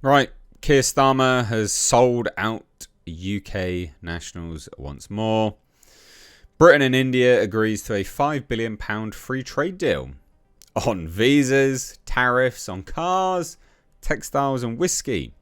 Right, Keir Starmer has sold out UK nationals once more. Britain and India agrees to a £5 billion free trade deal on visas, tariffs on cars, textiles and whiskey.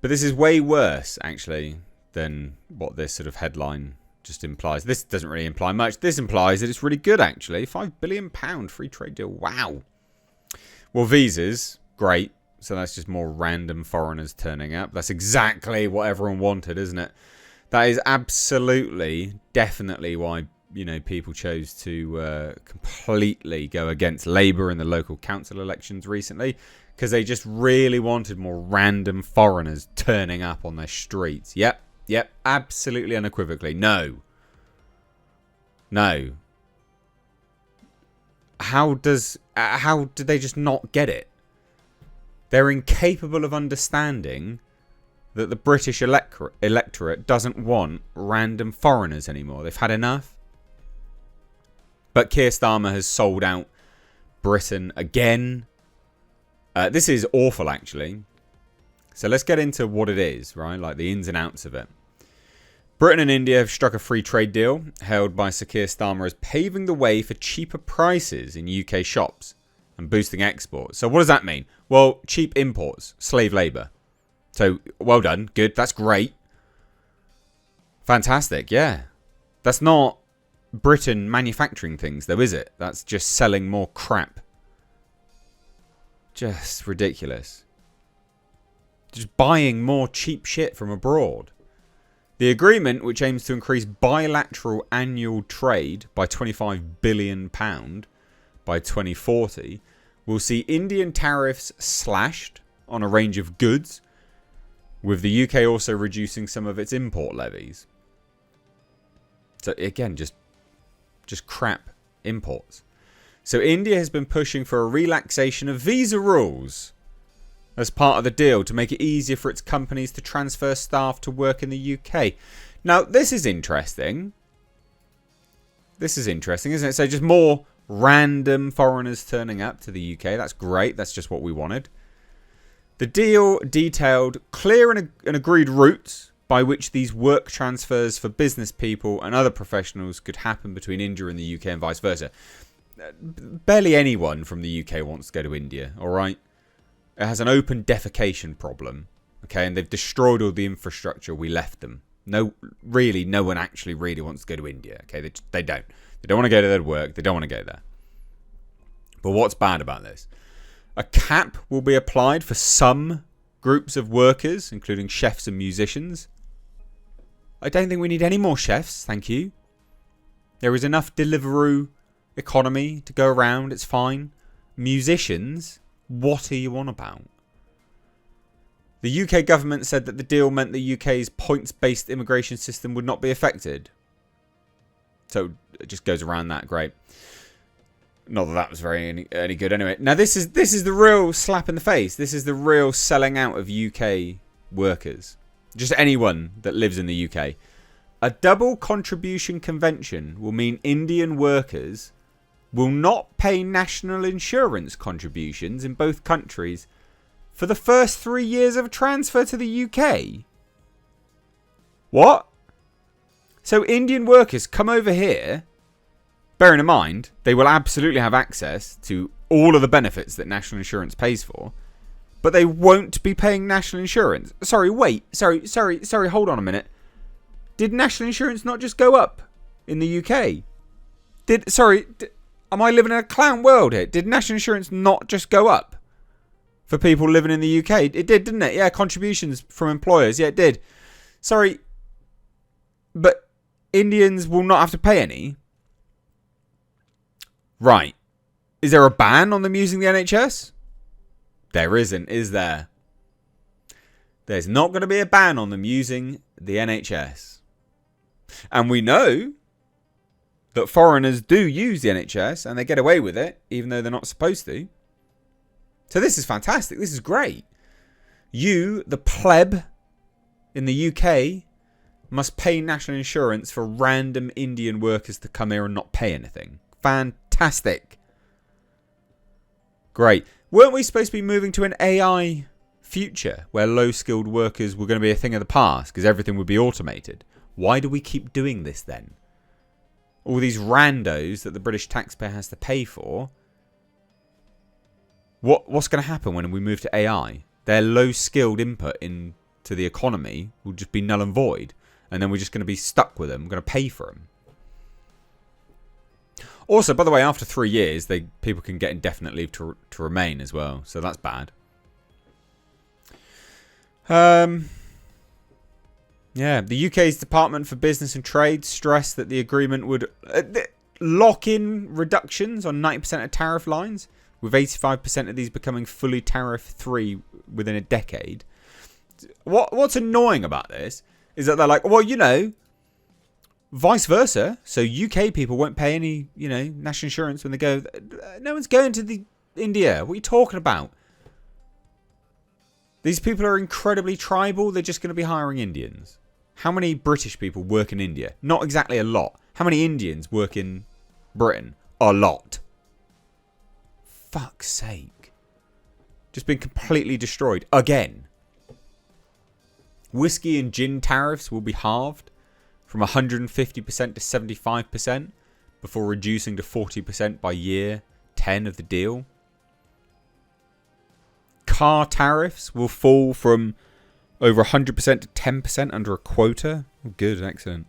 But this is way worse, actually, than what this sort of headline just implies. This doesn't really imply much. This implies that it's really good, actually. £5 billion free trade deal. Wow. Well, visas, great. So that's just more random foreigners turning up. That's exactly what everyone wanted, isn't it? That is absolutely, definitely why, people chose to completely go against Labour in the local council elections recently. Because they just really wanted more random foreigners turning up on their streets. Yep, absolutely unequivocally. No. How did they just not get it? They're incapable of understanding that the British electorate doesn't want random foreigners anymore. They've had enough. But Keir Starmer has sold out Britain again. This is awful, actually. So let's get into what it is, right? Like the ins and outs of it. Britain and India have struck a free trade deal hailed by Sir Keir Starmer as paving the way for cheaper prices in UK shops and boosting exports. So what does that mean? Well, cheap imports, slave labour. So well done, good, that's great. Fantastic, yeah. That's not Britain manufacturing things though, is it? That's just selling more crap. Just ridiculous. Just buying more cheap shit from abroad. The agreement, which aims to increase bilateral annual trade by £25 billion by 2040, will see Indian tariffs slashed on a range of goods, with the UK also reducing some of its import levies. So again, just crap imports. So India has been pushing for a relaxation of visa rules as part of the deal to make it easier for its companies to transfer staff to work in the UK. Now, this is interesting. This is interesting, isn't it? So just more random foreigners turning up to the UK. That's great. That's just what we wanted. The deal detailed clear and agreed routes by which these work transfers for business people and other professionals could happen between India and the UK and vice versa. Barely anyone from the UK wants to go to India, all right? It has an open defecation problem, okay? And they've destroyed all the infrastructure we left them. No one actually really wants to go to India, okay? They don't. They don't want to go to their work. They don't want to go there. But what's bad about this? A cap will be applied for some groups of workers, including chefs and musicians. I don't think we need any more chefs, thank you. There is enough Deliveroo economy to go around, it's fine. Musicians, what are you on about? The UK government said that the deal meant the UK's points-based immigration system would not be affected. So it just goes around that, great. Not that was very any good anyway. Now this is the real slap in the face. This is the real selling out of UK workers. Just anyone that lives in the UK. A double contribution convention will mean Indian workers will not pay national insurance contributions in both countries for the first 3 years of transfer to the UK. What? So Indian workers come over here, bearing in mind, they will absolutely have access to all of the benefits that national insurance pays for, but they won't be paying national insurance. Sorry, hold on a minute. Did national insurance not just go up in the UK? Am I living in a clown world here? Did national insurance not just go up for people living in the UK? It did, didn't it? Yeah, contributions from employers. Yeah, it did. Sorry, but Indians will not have to pay any? Right. Is there a ban on them using the NHS? There isn't, is there? There's not going to be a ban on them using the NHS. And we know that foreigners do use the NHS and they get away with it, even though they're not supposed to. So this is fantastic. This is great. You, the pleb in the UK, must pay national insurance for random Indian workers to come here and not pay anything. Fantastic. Great. Weren't we supposed to be moving to an AI future where low-skilled workers were going to be a thing of the past because everything would be automated. Why do we keep doing this then? All these randos that the British taxpayer has to pay for. What's going to happen when we move to AI? Their low-skilled input into the economy will just be null and void. And then we're just going to be stuck with them. We're going to pay for them. Also, by the way, after 3 years, people can get indefinite leave to remain as well. So that's bad. Yeah, the UK's Department for Business and Trade stressed that the agreement would lock in reductions on 90% of tariff lines, with 85% of these becoming fully tariff-free within a decade. What's annoying about this is that they're like, well, you know, vice versa. So UK people won't pay any, you know, national insurance when they go. No one's going to India. What are you talking about? These people are incredibly tribal. They're just going to be hiring Indians. How many British people work in India? Not exactly a lot. How many Indians work in Britain? A lot. Fuck's sake. Just been completely destroyed. Again. Whiskey and gin tariffs will be halved from 150% to 75% before reducing to 40% by year 10 of the deal. Car tariffs will fall from over 100% to 10% under a quota. Good, excellent.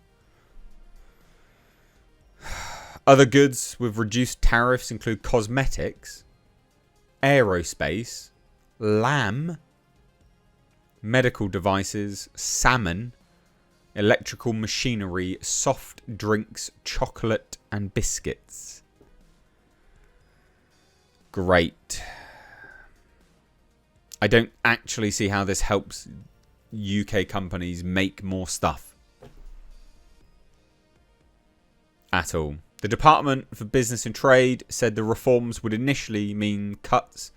Other goods with reduced tariffs include cosmetics, aerospace, lamb, medical devices, salmon, electrical machinery, soft drinks, chocolate, and biscuits. Great. I don't actually see how this helps UK companies make more stuff at all. The Department for Business and Trade said the reforms would initially mean cuts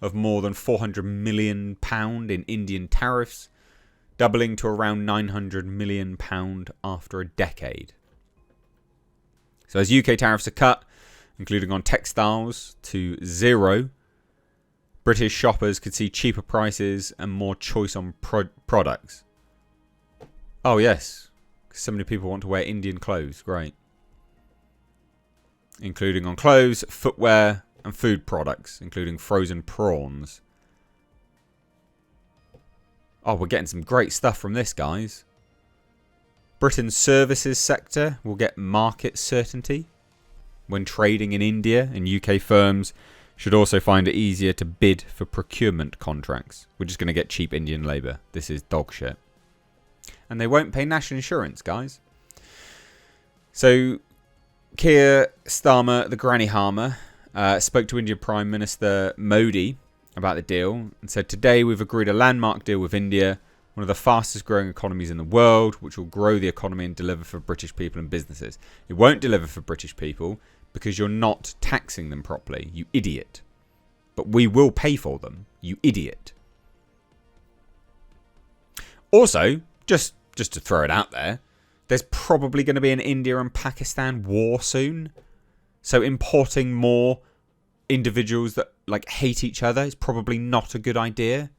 of more than £400 million in Indian tariffs, doubling to around £900 million after a decade. So as UK tariffs are cut, including on textiles, to zero, British shoppers could see cheaper prices and more choice on products. Oh yes, so many people want to wear Indian clothes. Great. Including on clothes, footwear, and food products, including frozen prawns. Oh, we're getting some great stuff from this, guys. Britain's services sector will get market certainty when trading in India, and UK firms should also find it easier to bid for procurement contracts. We're just going to get cheap Indian labour. This is dog shit. And they won't pay national insurance, guys. So, Keir Starmer, the granny harmer, spoke to Indian Prime Minister Modi about the deal and said, today we've agreed a landmark deal with India, one of the fastest growing economies in the world, which will grow the economy and deliver for British people and businesses. It won't deliver for British people because you're not taxing them properly, you idiot. But we will pay for them, you idiot. Also, just to throw it out there, there's probably going to be an India and Pakistan war soon. So importing more individuals that hate each other is probably not a good idea.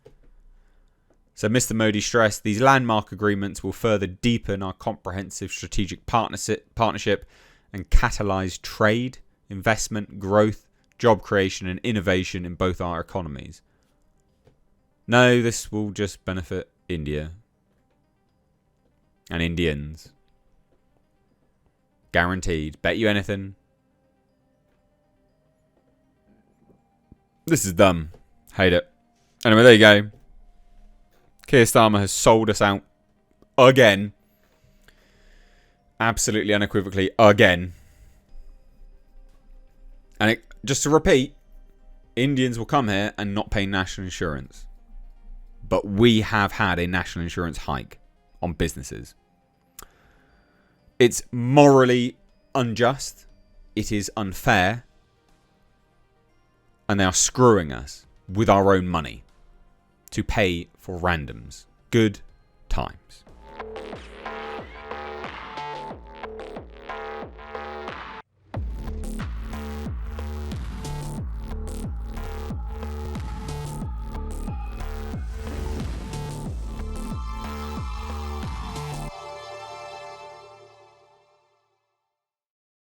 So Mr. Modi stressed these landmark agreements will further deepen our comprehensive strategic partnership and catalyse trade, investment, growth, job creation and innovation in both our economies. No, this will just benefit India and Indians. Guaranteed. Bet you anything. This is dumb. Hate it. Anyway, there you go. Keir Starmer has sold us out again. Absolutely unequivocally again. And just to repeat, Indians will come here and not pay national insurance. But we have had a national insurance hike on businesses. It's morally unjust. It is unfair. And they are screwing us with our own money to pay for randoms. Good times.